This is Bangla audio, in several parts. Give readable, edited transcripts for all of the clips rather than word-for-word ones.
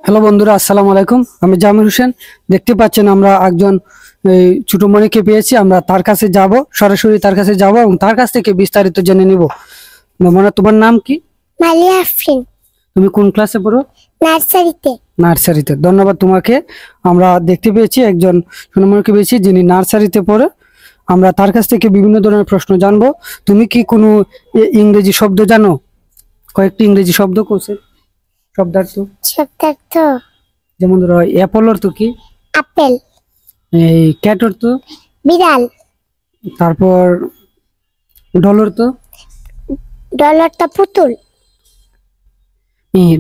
হ্যালো বন্ধুরা, আসসালামু আলাইকুম। আমি জামির হোসেন। দেখতে পাচ্ছেন আমরা একজন ছোট মনিকে পেয়েছি। আমরা তার কাছে যাব, সরাসরি তার কাছে যাব এবং তার কাছ থেকে বিস্তারিত জেনে নিব। মনে, তোমার নাম কি? মালিয়া আফরিন। তুমি কোন ক্লাসে পড়ো? নার্সারিতে। নার্সারিতে। ধন্যবাদ তোমাকে। আমরা দেখতে পেয়েছি একজন সোনামণিকে পেয়েছি যিনি নার্সারিতে পড়ে। আমরা তার কাছ থেকে বিভিন্ন ধরনের প্রশ্ন জানবো। তুমি কি কোনো ইংরেজি শব্দ জানো? কয়েকটি ইংরেজি শব্দ কোসে শব্দার্থ। শব্দার্থ যেমন ধরো অ্যাপল অর্থ কি? আপেল। এই ক্যাট অর্থ? বিড়াল। তারপর ডলার তো? ডলারটা পুতুল।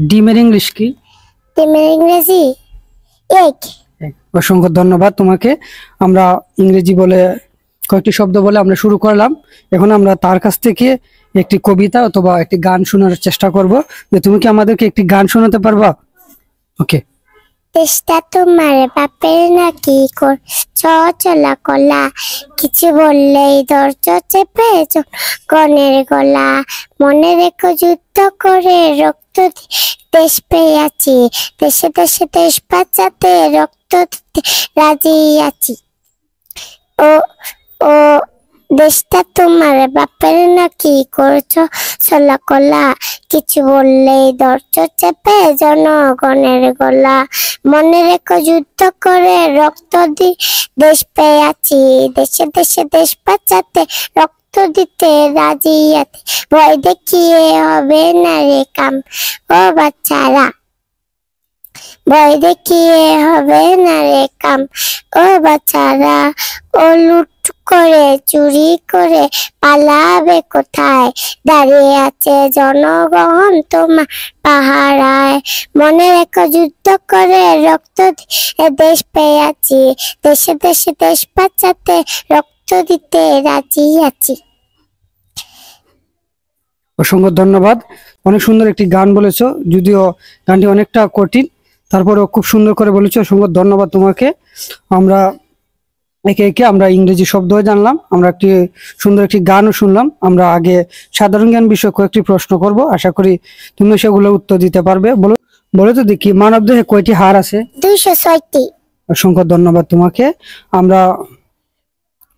ডিমের ইংলিশ কি? ডিমের ইংরেজি এগ। অসংখ্য ধন্যবাদ তোমাকে। আমরা ইংরেজি বলে কয়েকটি শব্দ বলে আমরা শুরু করলাম। এখন আমরা তার কাছ থেকে একটি কবিতা অথবা একটি গান শোনার চেষ্টা করব। যে তুমি কি আমাদেরকে একটি গান শোনাতে পারবা? ওকে। দেশটা তোমার বাপের নাকি চলা কলা, কিছু বললেই ধৈর্য চেপে গনের গলা, মনে রেখো যুদ্ধ করে রক্ত দেশ পেয়ে আছি, দেশে দেশে দেশ বাঁচাতে রক্ত দিতে রাজি আছি। ও ও দেশটা তোমার বাপের নাকি করছো চলা কলা, কিছু বললেই ধৈর্য চেপে জনগণের গলা, মনে রেখো যুদ্ধ করে রক্ত দেশ পেয়ে আছি, দেশে দেশে দেশ বাঁচাতে রক্ত দিতে রাজি আছি, ভয় দেখিয়ে হবে না রে কাম ও বাচ্চারা, ভয় দেখিয়ে হবে না রে কাম ও বাচ্চারা, ও লুট করে চুরি করে পালাবে কোথায়, দাঁড়িয়ে আছে জনগণ তোমার পাহারায়, মনে রেখো যুদ্ধ করে রক্ত দেশ পেয়ে আছি, দেশে দেশে দেশ বাঁচাতে রক্ত দিতে রাজি আছি। অসংখ্য ধন্যবাদ। অনেক সুন্দর একটি গান বলেছো, যদিও গানটি অনেকটা কঠিন, তারপরেও খুব সুন্দর করে বলেছো। অসংখ্য ধন্যবাদ তোমাকে। আমরা একে একে আমরা ইংরেজি শব্দ জানলাম, আমরা একটি সুন্দর একটি গানও শুনলাম। আমরা আগে সাধারণ জ্ঞান বিষয়ে কয়েকটি প্রশ্ন করব, আশা করি তুমি সেগুলো উত্তর দিতে পারবে। বলো বলো তো দেখি, মানব দেহে কয়টি হাড় আছে? 206টি। অসংখ্য ধন্যবাদ তোমাকে। আমরা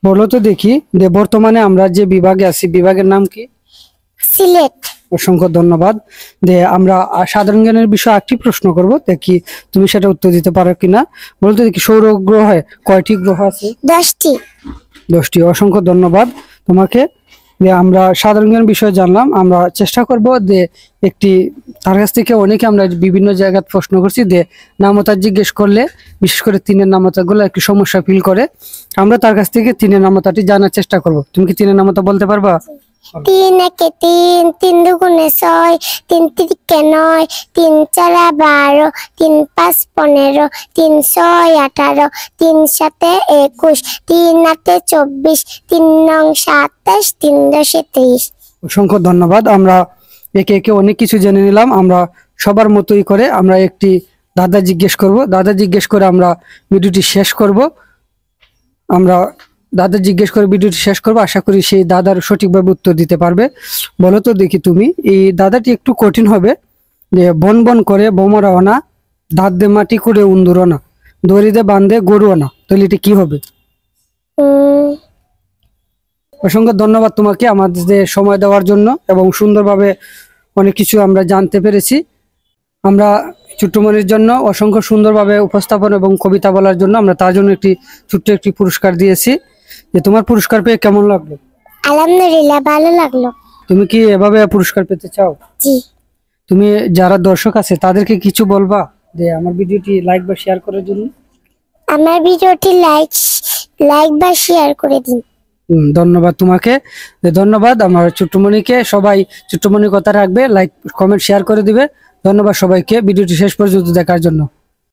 বলো তো দেখি যে বর্তমানে আমরা যে বিভাগে আছি, বিভাগের নাম কি? সিলেট। অসংখ্য ধন্যবাদ। যে আমরা সাধারণ জ্ঞানের বিষয়ে একটি প্রশ্ন করব, দেখি তুমি সেটা উত্তর দিতে পারো কিনা। বলতে দেখি, সৌর গ্রহে কয়টি গ্রহ আছে? 10টি। 10টি। অসংখ্য ধন্যবাদ তোমাকে। যে আমরা সাধারণ জ্ঞান বিষয়ে জানলাম। আমরা চেষ্টা করব যে একটি, তার কাছ থেকে অনেকে আমরা বিভিন্ন জায়গায় প্রশ্ন করছি যে নামতা জিজ্ঞেস করলে, বিশেষ করে তিনের নামতা গুলো একটু সমস্যা ফিল করে। আমরা তার কাছ থেকে তিনের নামতাটি জানার চেষ্টা করব। তুমি কি তিনের নামতা বলতে পারবা? 3 একে 3, 3 দুগুণে 6, 3 তিরিকে 9, 3 চারা 12, 3 5 15, 3 6 18, 3 7 21, 3 8 24, 3 9 27, 3 10 30। অসংখ্য ধন্যবাদ। আমরা একে একে অনেক কিছু জেনে নিলাম। আমরা সবার মতোই করে আমরা একটি দাদা জিজ্ঞেস করব, দাদা জিজ্ঞেস করে আমরা ভিডিওটি শেষ করব। আমরা দাদা জিজ্ঞেস করে ভিডিওটি শেষ করবো, আশা করি সেই দাদার সঠিকভাবে উত্তর দিতে পারবে। বলো তো দেখি তুমি, এই দাদাটি একটু কঠিন হবে। যে বন বন করে বোমরাও না, দাঁত দে মাটি করে উন্দুরও না, দড়িতে বান্ধে গরুও না, তাহলে এটি কি হবে? অসংখ্য ধন্যবাদ তোমাকে আমাদের সময় দেওয়ার জন্য, এবং সুন্দরভাবে অনেক কিছু আমরা জানতে পেরেছি। আমরা ছোট্টমণির জন্য অসংখ্য সুন্দরভাবে উপস্থাপন এবং কবিতা বলার জন্য আমরা তার জন্য একটি ছোট্ট একটি পুরস্কার দিয়েছি। যে তোমার পুরস্কার পেয়ে কেমন লাগলো? আলহামদুলিল্লাহ, ভালো লাগলো। তুমি কি এভাবে পুরস্কার পেতে চাও? জি। তুমি যারা দর্শক আছে তাদেরকে কিছু বলবা যে আমার ভিডিওটি লাইক বা শেয়ার করার জন্য? আমার ভিডিওটি লাইক বা শেয়ার করে দিন। ধন্যবাদ তোমাকে। ধন্যবাদ আমার ছোট্টমণিকে। সবাই ছোট্টমণির কথা রাখবে, লাইক কমেন্ট শেয়ার করে দিবে। ধন্যবাদ সবাইকে ভিডিওটি শেষ পর্যন্ত দেখার জন্য।